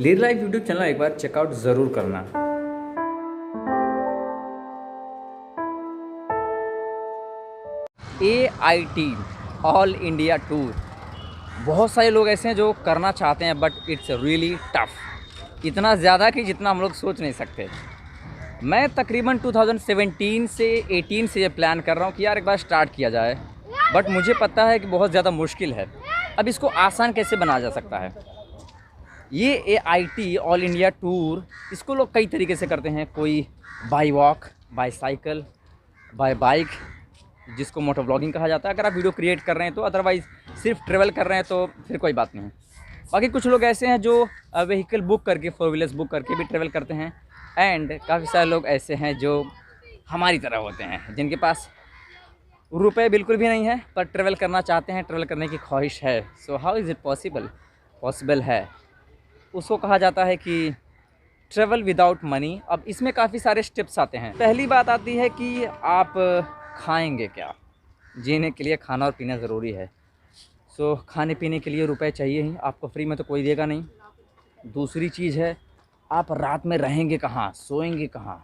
Lead life YouTube channel एक बार checkout ज़रूर करना। AIT ऑल इंडिया टूर, बहुत सारे लोग ऐसे हैं जो करना चाहते हैं बट इट्स रियली टफ, इतना ज़्यादा कि जितना हम लोग सोच नहीं सकते। मैं तकरीबन 2017 से 18 से ये प्लान कर रहा हूँ कि यार एक बार स्टार्ट किया जाए, बट मुझे पता है कि बहुत ज़्यादा मुश्किल है। अब इसको आसान कैसे बनाया जा सकता है? ये AIT ऑल इंडिया टूर, इसको लोग कई तरीके से करते हैं। कोई by walk, by cycle, by bike, जिसको मोटो ब्लॉगिंग कहा जाता है अगर आप वीडियो क्रिएट कर रहे हैं तो। अदरवाइज़ सिर्फ ट्रेवल कर रहे हैं तो फिर कोई बात नहीं है। बाकी कुछ लोग ऐसे हैं जो व्हीकल बुक करके, 4 व्हीलर्स बुक करके भी ट्रेवल करते हैं। एंड काफ़ी सारे लोग ऐसे हैं जो हमारी तरह होते हैं, जिनके पास रुपए बिल्कुल भी नहीं है पर ट्रेवल करना चाहते हैं, ट्रेवल करने की ख्वाहिश है। So how is it possible? Possible है। उसको कहा जाता है कि ट्रेवल विदाउट मनी। अब इसमें काफ़ी सारे स्टेप्स आते हैं। पहली बात आती है कि आप खाएंगे क्या? जीने के लिए खाना और पीना ज़रूरी है। सो खाने पीने के लिए रुपए चाहिए ही, आपको फ्री में तो कोई देगा नहीं। दूसरी चीज़ है, आप रात में रहेंगे कहाँ, सोएंगे कहाँ।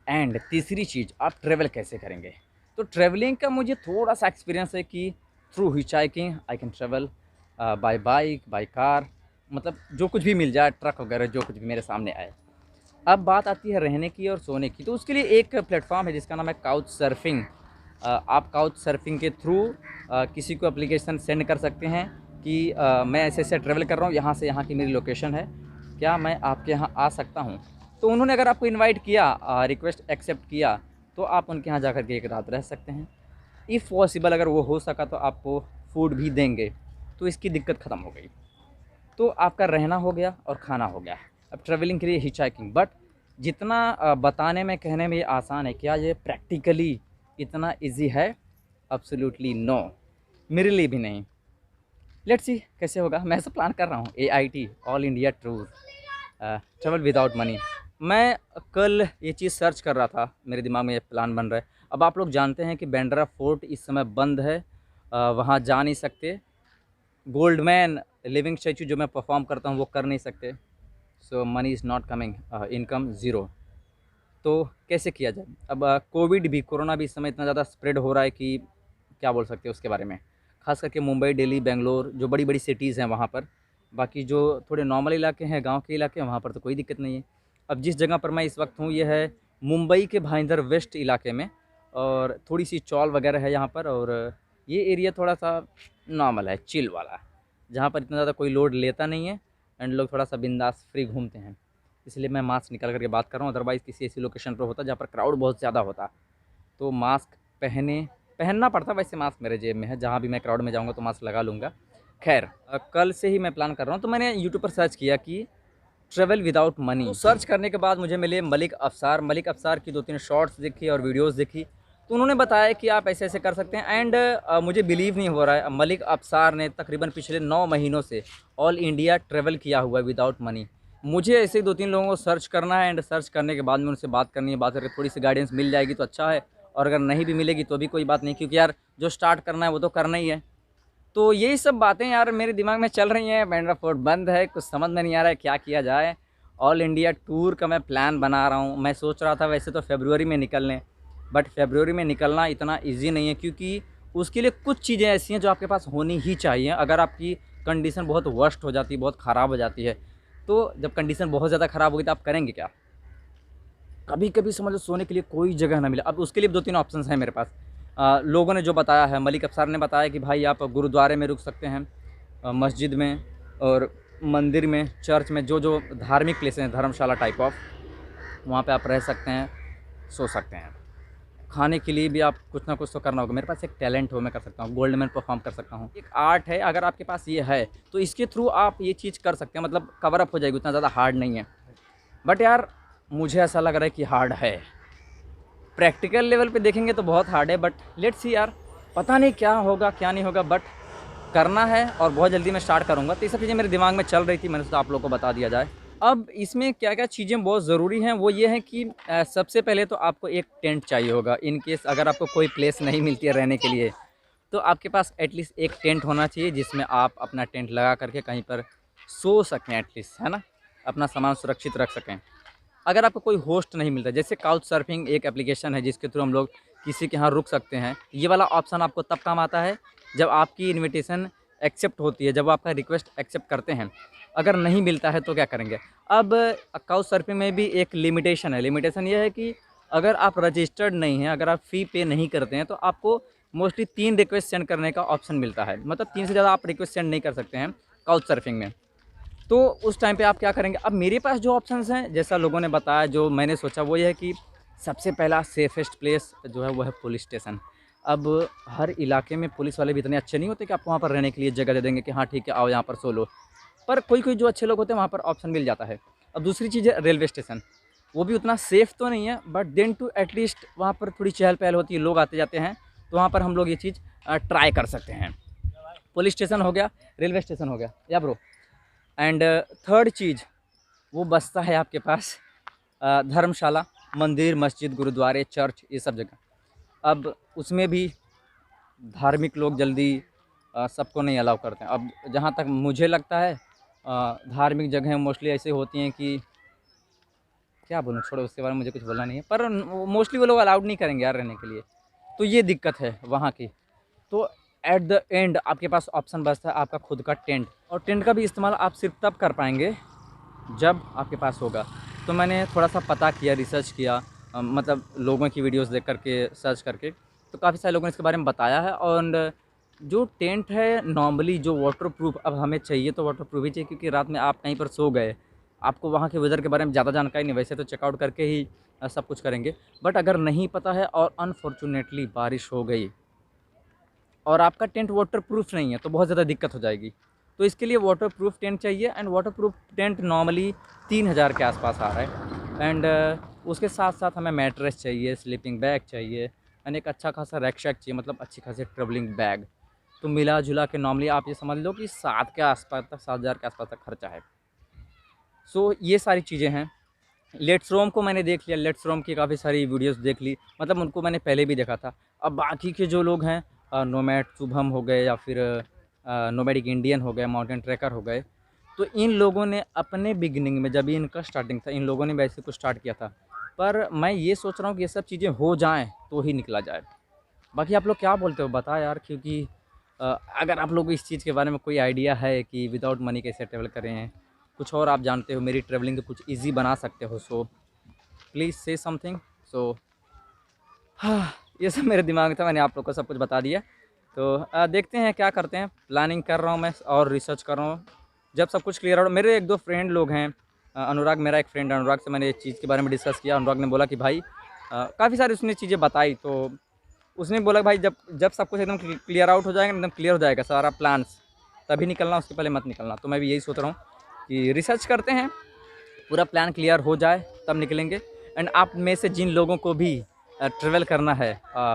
एंड तीसरी चीज़, आप ट्रैवल कैसे करेंगे? तो ट्रैवलिंग का मुझे थोड़ा सा एक्सपीरियंस है कि through hitchhiking I can travel, by bike, by car, मतलब जो कुछ भी मिल जाए, ट्रक वगैरह जो कुछ भी मेरे सामने आए। अब बात आती है रहने की और सोने की, तो उसके लिए एक प्लेटफॉर्म है जिसका नाम है काउच सर्फिंग। आप काउच सर्फिंग के थ्रू किसी को एप्लीकेशन सेंड कर सकते हैं कि मैं ऐसे ऐसे ट्रैवल कर रहा हूँ, यहाँ से यहाँ की मेरी लोकेशन है, क्या मैं आपके यहाँ आ सकता हूँ? तो उन्होंने अगर आपको इनवाइट किया, रिक्वेस्ट एक्सेप्ट किया, तो आप उनके यहाँ जाकर के एक रात रह सकते हैं। इफ़ पॉसिबल अगर वो हो सका तो आपको फूड भी देंगे, तो इसकी दिक्कत ख़त्म हो गई। तो आपका रहना हो गया और खाना हो गया। अब ट्रैवलिंग के लिए हिचहाइकिंग, बट जितना बताने में, कहने में ये आसान है, क्या ये प्रैक्टिकली इतना इजी है? एब्सोल्युटली नो, मेरे लिए भी नहीं। लेट्स सी कैसे होगा। मैं ऐसा प्लान कर रहा हूँ, AIT all India tour, travel without money. मैं कल ये चीज़ सर्च कर रहा था, मेरे दिमाग में ये प्लान बन रहा है। अब आप लोग जानते हैं कि बांद्रा फोर्ट इस समय बंद है, वहाँ जा नहीं सकते। गोल्डमैन लिविंग स्टैचू जो मैं परफॉर्म करता हूँ वो कर नहीं सकते। So money is not coming, income zero. तो कैसे किया जाए? अब कोविड भी, कोरोना भी इस समय इतना ज़्यादा स्प्रेड हो रहा है कि क्या बोल सकते हैं उसके बारे में। ख़ास करके मुंबई, दिल्ली, बेंगलोर, जो बड़ी बड़ी सिटीज़ हैं वहाँ पर। बाकी जो थोड़े नॉर्मल इलाके हैं, गांव के इलाके हैं, वहाँ पर तो कोई दिक्कत नहीं है। अब जिस जगह पर मैं इस वक्त हूँ ये है मुंबई के भाईंदर वेस्ट इलाके में, और थोड़ी सी चौल वगैरह है यहाँ पर। और ये एरिया थोड़ा सा नॉर्मल है, चिल वाला, जहाँ पर इतना ज़्यादा कोई लोड लेता नहीं है एंड लोग थोड़ा सा बिंदास फ्री घूमते हैं। इसलिए मैं मास्क निकाल करके बात कर रहा हूँ। अदरवाइज़ किसी ऐसी लोकेशन पर होता जहाँ पर क्राउड बहुत ज़्यादा होता तो मास्क पहनना पड़ता। वैसे मास्क मेरे जेब में है, जहाँ भी मैं क्राउड में जाऊँगा तो मास्क लगा लूँगा। खैर, कल से ही मैं प्लान कर रहा हूँ। तो मैंने यूट्यूब पर सर्च किया कि ट्रैवल विदाउट मनी। तो सर्च करने के बाद मुझे मिले मलिक अफसार की 2-3 शॉर्ट्स देखी और वीडियोज़ देखी। तो उन्होंने बताया कि आप ऐसे ऐसे कर सकते हैं। एंड मुझे बिलीव नहीं हो रहा है, मलिक अफसार ने तकरीबन पिछले 9 महीनों से ऑल इंडिया ट्रैवल किया हुआ है विदाउट मनी। मुझे ऐसे 2-3 लोगों को सर्च करना है एंड सर्च करने के बाद में उनसे बात करनी है। बात करके थोड़ी सी गाइडेंस मिल जाएगी तो अच्छा है, और अगर नहीं भी मिलेगी तो भी कोई बात नहीं, क्योंकि यार जो स्टार्ट करना है वो तो करना ही है। तो यही सब बातें यार मेरे दिमाग में चल रही हैं। बांद्रा फोर्ट बंद है, कुछ समझ में नहीं आ रहा है क्या किया जाए। ऑल इंडिया टूर का मैं प्लान बना रहा हूँ। मैं सोच रहा था वैसे तो फरवरी में निकलने, बट फरवरी में निकलना इतना ईजी नहीं है, क्योंकि उसके लिए कुछ चीज़ें ऐसी हैं जो आपके पास होनी ही चाहिए। अगर आपकी कंडीशन बहुत वर्स्ट हो जाती है, बहुत ख़राब हो जाती है, तो जब कंडीशन बहुत ज़्यादा ख़राब होगी तो आप करेंगे क्या? कभी कभी समझ लो सोने के लिए कोई जगह ना मिले। अब उसके लिए 2-3 ऑप्शंस हैं मेरे पास। लोगों ने जो बताया है, मलिक अफसार ने बताया कि भाई आप गुरुद्वारे में रुक सकते हैं, मस्जिद में और मंदिर में, चर्च में, जो जो धार्मिक प्लेस हैं, धर्मशाला टाइप ऑफ, वहाँ पे आप रह सकते हैं, सो सकते हैं। खाने के लिए भी आप कुछ ना कुछ तो करना होगा। मेरे पास एक टैलेंट हो, मैं कर सकता हूँ, गोल्डमैन परफॉर्म कर सकता हूँ, एक आर्ट है। अगर आपके पास ये है तो इसके थ्रू आप ये चीज़ कर सकते हैं, मतलब कवर अप हो जाएगी, उतना ज़्यादा हार्ड नहीं है। बट यार मुझे ऐसा लग रहा है कि हार्ड है। प्रैक्टिकल लेवल पे देखेंगे तो बहुत हार्ड है, बट लेट्स सी यार, पता नहीं क्या होगा क्या नहीं होगा, बट करना है और बहुत जल्दी मैं स्टार्ट करूँगा। तो ये सब चीज़ें मेरे दिमाग में चल रही थी, मैंने सोचा आप लोगों को बता दिया जाए। अब इसमें क्या क्या चीज़ें बहुत ज़रूरी हैं वो ये है कि सबसे पहले तो आपको एक टेंट चाहिए होगा। इन केस अगर आपको कोई प्लेस नहीं मिलती है रहने के लिए, तो आपके पास एटलीस्ट एक टेंट होना चाहिए जिसमें आप अपना टेंट लगा करके कहीं पर सो सकें एटलीस्ट, है ना। अपना सामान सुरक्षित रख सकें। अगर आपको कोई होस्ट नहीं मिलता, जैसे काउच सर्फिंग एक एप्लीकेशन है जिसके थ्रू हम लोग किसी के यहाँ रुक सकते हैं। ये वाला ऑप्शन आपको तब काम आता है जब आपकी इनविटेशन एक्सेप्ट होती है, जब आपका रिक्वेस्ट एक्सेप्ट करते हैं। अगर नहीं मिलता है तो क्या करेंगे? अब काउच सर्फिंग में भी एक लिमिटेशन है। लिमिटेशन ये है कि अगर आप रजिस्टर्ड नहीं हैं, अगर आप फ़ी पे नहीं करते हैं, तो आपको मोस्टली 3 रिक्वेस्ट सेंड करने का ऑप्शन मिलता है। मतलब 3 से ज़्यादा आप रिक्वेस्ट सेंड नहीं कर सकते हैं काउच सर्फिंग में। तो उस टाइम पे आप क्या करेंगे? अब मेरे पास जो ऑप्शंस हैं, जैसा लोगों ने बताया, जो मैंने सोचा वो ये है कि सबसे पहला सेफेस्ट प्लेस जो है वो है पुलिस स्टेशन। अब हर इलाके में पुलिस वाले भी इतने अच्छे नहीं होते कि आपको वहाँ पर रहने के लिए जगह दे देंगे कि हाँ ठीक है आओ यहाँ पर सो लो। पर कोई-कोई जो अच्छे लोग होते हैं वहाँ पर ऑप्शन मिल जाता है। अब दूसरी चीज़ है रेलवे स्टेशन। वो भी उतना सेफ़ तो नहीं है, बट देन टू एटलीस्ट वहाँ पर थोड़ी चहल-पहल होती है, लोग आते-जाते हैं, तो वहाँ पर हम लोग ये चीज़ ट्राई कर सकते हैं। पुलिस स्टेशन हो गया, रेलवे स्टेशन हो गया या ब्रो। एंड थर्ड चीज़ वो बचता है आपके पास धर्मशाला, मंदिर, मस्जिद, गुरुद्वारे, चर्च, ये सब जगह। अब उसमें भी धार्मिक लोग जल्दी सबको नहीं अलाउ करते हैं। अब जहाँ तक मुझे लगता है धार्मिक जगहें मोस्टली ऐसे होती हैं कि क्या बोलूँ, छोड़ो उसके बारे में मुझे कुछ बोलना नहीं है, पर मोस्टली वो लोग अलाउड नहीं करेंगे यार रहने के लिए। तो ये दिक्कत है वहाँ की। तो एट द एंड आपके पास ऑप्शन बचता है आपका खुद का टेंट, और टेंट का भी इस्तेमाल आप सिर्फ तब कर पाएंगे जब आपके पास होगा। तो मैंने थोड़ा सा पता किया, रिसर्च किया, मतलब लोगों की वीडियोस देख करके, सर्च करके, तो काफ़ी सारे लोगों ने इसके बारे में बताया है। और जो टेंट है नॉर्मली जो वाटरप्रूफ, अब हमें चाहिए तो वाटरप्रूफ ही चाहिए, क्योंकि रात में आप कहीं पर सो गए, आपको वहाँ के वेदर के बारे में ज़्यादा जानकारी नहीं, वैसे तो चेकआउट करके ही सब कुछ करेंगे। बट अगर नहीं पता है और अनफॉर्चुनेटली बारिश हो गई और आपका टेंट वाटरप्रूफ नहीं है तो बहुत ज़्यादा दिक्कत हो जाएगी। तो इसके लिए वाटरप्रूफ टेंट चाहिए। एंड वाटरप्रूफ टेंट नॉर्मली 3000 के आसपास आ रहा है। एंड उसके साथ साथ हमें मैट्रेस चाहिए, स्लीपिंग बैग चाहिए, एंड एक अच्छा खासा रैक शैक चाहिए, मतलब अच्छी खासी ट्रेवलिंग बैग। तो मिला जुला के नॉर्मली आप ये समझ लो कि 7 के आसपास तक, 7000 के आसपास तक खर्चा है। सो ये सारी चीज़ें हैं। लेट्स रोम को मैंने देख लिया, लेट्स रोम की काफ़ी सारी वीडियोस देख ली, मतलब उनको मैंने पहले भी देखा था। अब बाकी के जो लोग हैं नोमैड शुभम हो गए, या फिर नोमैडिक इंडियन हो गए, माउंटेन ट्रैकर हो गए, तो इन लोगों ने अपने बिगिनिंग में, जब इनका स्टार्टिंग था, इन लोगों ने वैसे कुछ स्टार्ट किया था। पर मैं ये सोच रहा हूँ कि ये सब चीज़ें हो जाएँ तो ही निकला जाए। बाकी आप लोग क्या बोलते हो बता यार, क्योंकि अगर आप लोग को इस चीज़ के बारे में कोई आइडिया है कि विदाउट मनी कैसे ट्रैवल करें, कुछ और आप जानते हो, मेरी ट्रैवलिंग को कुछ ईज़ी बना सकते हो, सो प्लीज़ से समथिंग। सो हाँ, ये सब मेरे दिमाग में था, मैंने आप लोग को सब कुछ बता दिया। तो देखते हैं क्या करते हैं। प्लानिंग कर रहा हूँ मैं और रिसर्च कर रहा हूँ। जब सब कुछ क्लियर हो, मेरे 1-2 फ्रेंड लोग हैं, अनुराग, मेरा एक फ्रेंड अनुराग से मैंने इस चीज़ के बारे में डिस्कस किया। अनुराग ने बोला कि भाई काफ़ी सारी उसने चीज़ें बताई, तो उसने बोला भाई जब जब सब कुछ एकदम क्लियर आउट हो जाएगा, एकदम क्लियर हो जाएगा सारा प्लान्स, तभी निकलना, उसके पहले मत निकलना। तो मैं भी यही सोच रहा हूँ कि रिसर्च करते हैं, पूरा प्लान क्लियर हो जाए तब निकलेंगे। एंड आप में से जिन लोगों को भी ट्रैवल करना है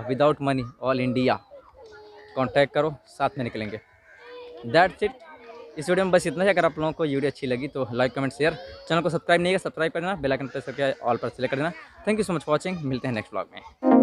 without money all India, contact करो, साथ में निकलेंगे। That's it. इस वीडियो में बस इतना ही। अगर आप लोगों को वीडियो अच्छी लगी तो लाइक कमेंट शेयर, चैनल को सब्सक्राइब नहीं है सब्सक्राइब कर देना, बेल आइकन प्रेस करके ऑल पर सेलेक्ट कर देना। Thank you so much for watching. मिलते हैं नेक्स्ट व्लॉग में।